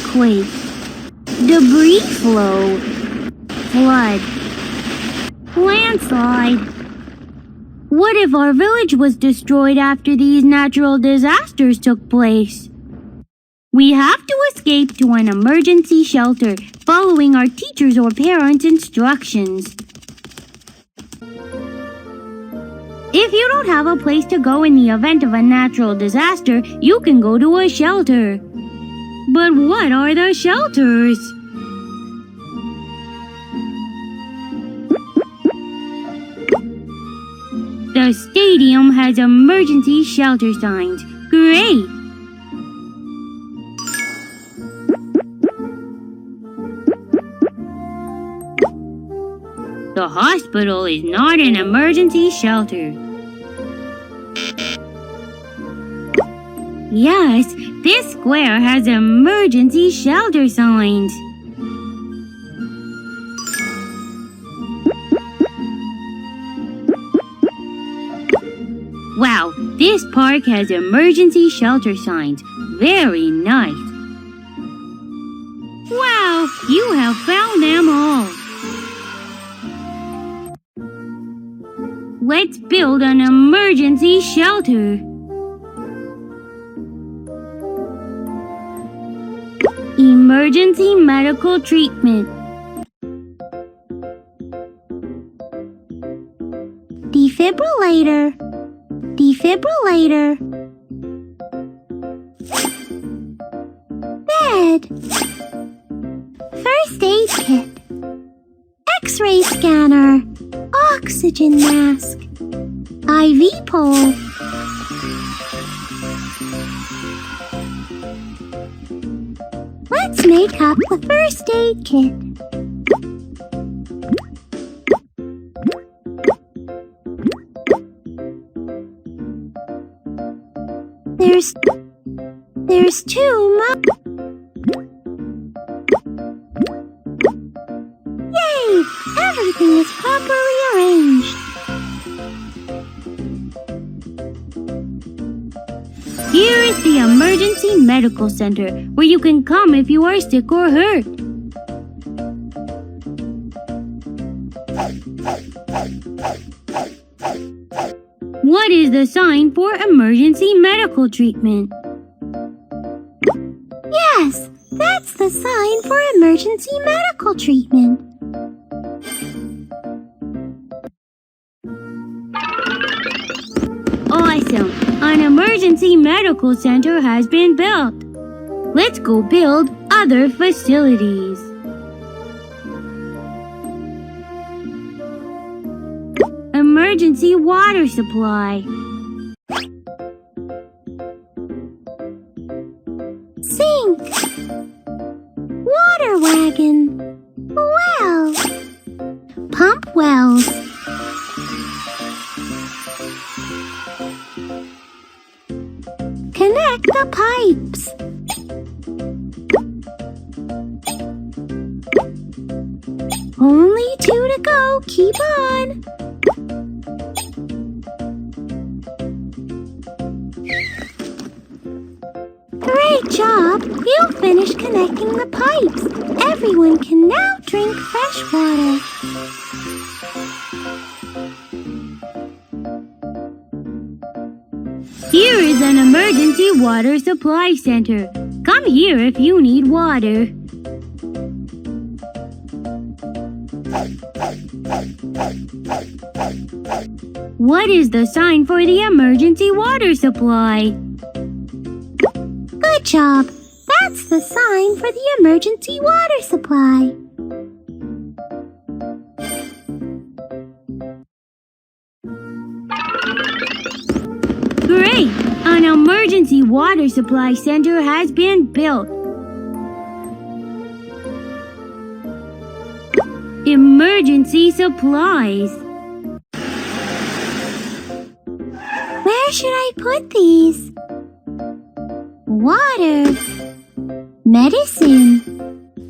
earthquake, debris flow, flood, landslide. What if our village was destroyed after these natural disasters took place? We have to escape to an emergency shelter, following our teachers' or parents' instructions. If you don't have a place to go in the event of a natural disaster, you can go to a shelter. But what are the shelters? The stadium has emergency shelter signs. Great! The hospital is not an emergency shelter. Yes, this square has emergency shelter signs. Wow, this park has emergency shelter signs. Very nice. Wow, you have found them all. Let's build an emergency shelter. Emergency medical treatment. Defibrillator. Defibrillator. Bed. First aid kit. X-ray scanner. Oxygen mask. IV pole. Let's make up the first aid kit. There's two Yay! Everything is properly arranged. Here is the emergency medical center, where you can come if you are sick or hurt. What is the sign for emergency medical treatment? Yes, that's the sign for emergency medical treatment. Awesome! An emergency medical center has been built. Let's go build other facilities. Emergency water supply. Sink. Water wagon. Well. Pump wells. Connect the pipes. Only 2 to go. Keep on. Great job! You finished connecting the pipes. Everyone can now drink fresh water. Here is an emergency water supply center. Come here if you need water. What is the sign for the emergency water supply? Good job! That's the sign for the emergency water supply. Great! An emergency water supply center has been built. Emergency supplies. Where should I put these? Water, medicine,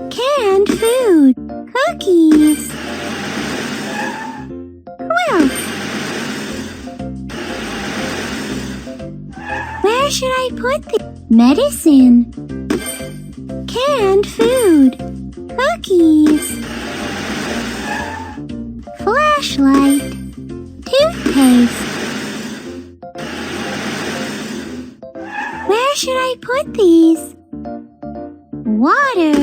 canned food, cookies, quilts. Where should I put the medicine, And food. Cookies. Flashlight. Toothpaste. Where should I put these? Water.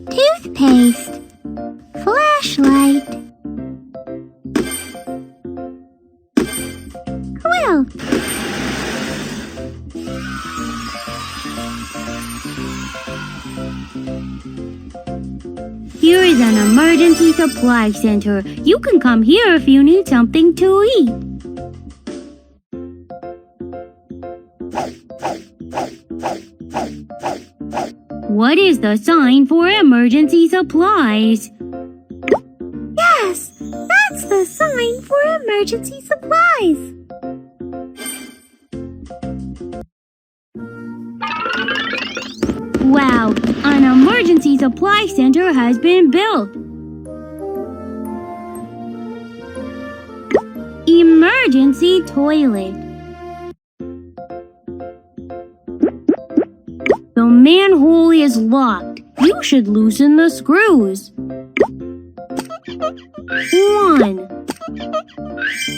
Toothpaste. Flashlight. Quilt. Here is an emergency supply center. You can come here if you need something to eat. What is the sign for emergency supplies? Yes, that's the sign for emergency supplies. Wow, an emergency supply center has been built. Emergency toilet. The manhole is locked. You should loosen the screws. 1,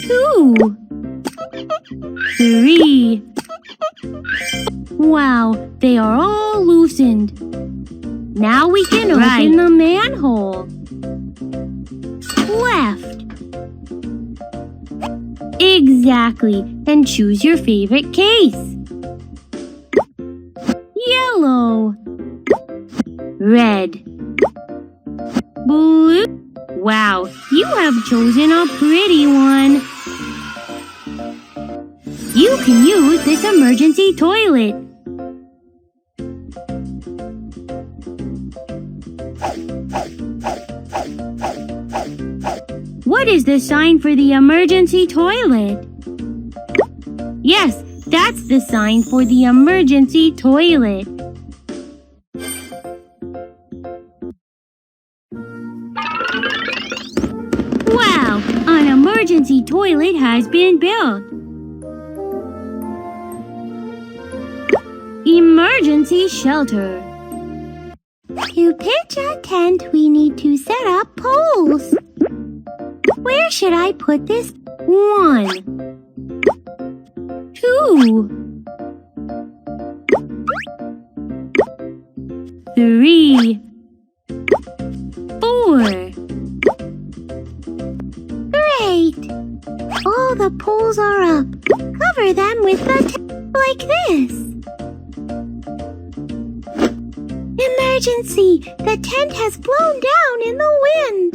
2, 3. Wow, they are all loosened. Now we can open the manhole. Left. Exactly, and choose your favorite case. Yellow. Red. Blue. Wow, you have chosen a pretty one. You can use this emergency toilet. What is the sign for the emergency toilet? Yes, that's the sign for the emergency toilet. Wow, an emergency toilet has been built. Emergency shelter. To pitch a tent, we need to set up poles. Where should I put this? 1, 2, 3, 4. Great! All the poles are up. Cover them with the tent like this. Emergency! The tent has blown down in the wind.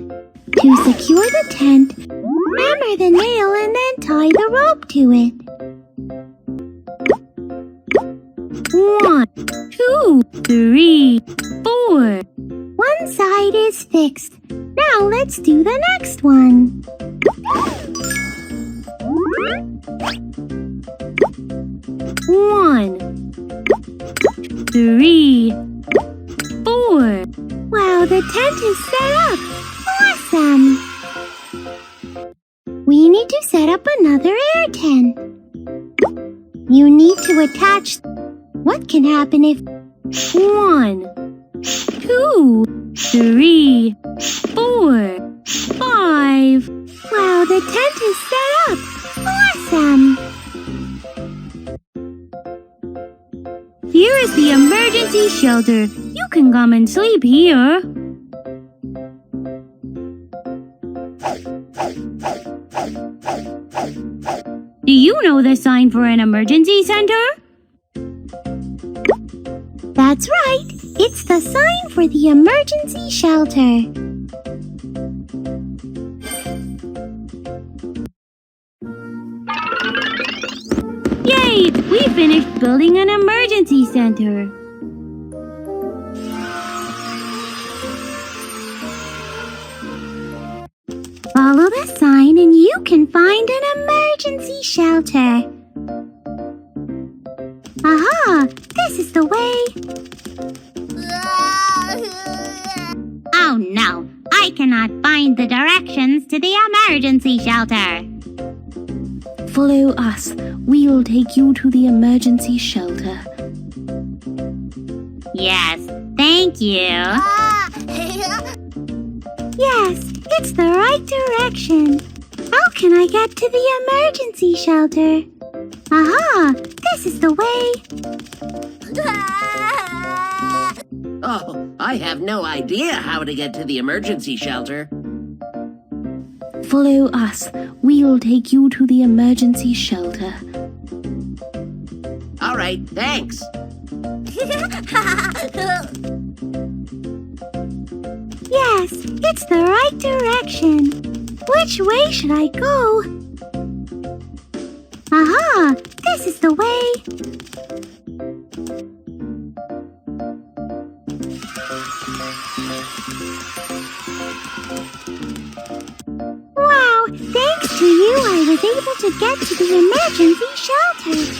To secure the tent, hammer the nail and then tie the rope to it. 1, 2, 3, 4. One side is fixed. Now let's do the next one. 1, 3, 4. Wow, the tent is set up. Awesome! We need to set up another air tent. You need to attach. What can happen if 1, 2, 3, 4, 5. Wow, the tent is set up. Awesome! Here is the emergency shelter. You can come and sleep here. Do you know the sign for an emergency center? That's right. It's the sign for the emergency shelter. Yay! We finished building an emergency center. Follow the sign and you can find an emergency shelter. Aha! This is the way. Oh no! I cannot find the directions to the emergency shelter. Follow us. We'll take you to the emergency shelter. Yes, thank you. Yes, it's the right direction. How can I get to the emergency shelter? Aha! This is the way. Oh, I have no idea how to get to the emergency shelter. Follow us. We'll take you to the emergency shelter. All right, thanks. Yes, it's the right direction. Which way should I go? Aha! This is the way. Wow! Thanks to you, I was able to get to the emergency shelter.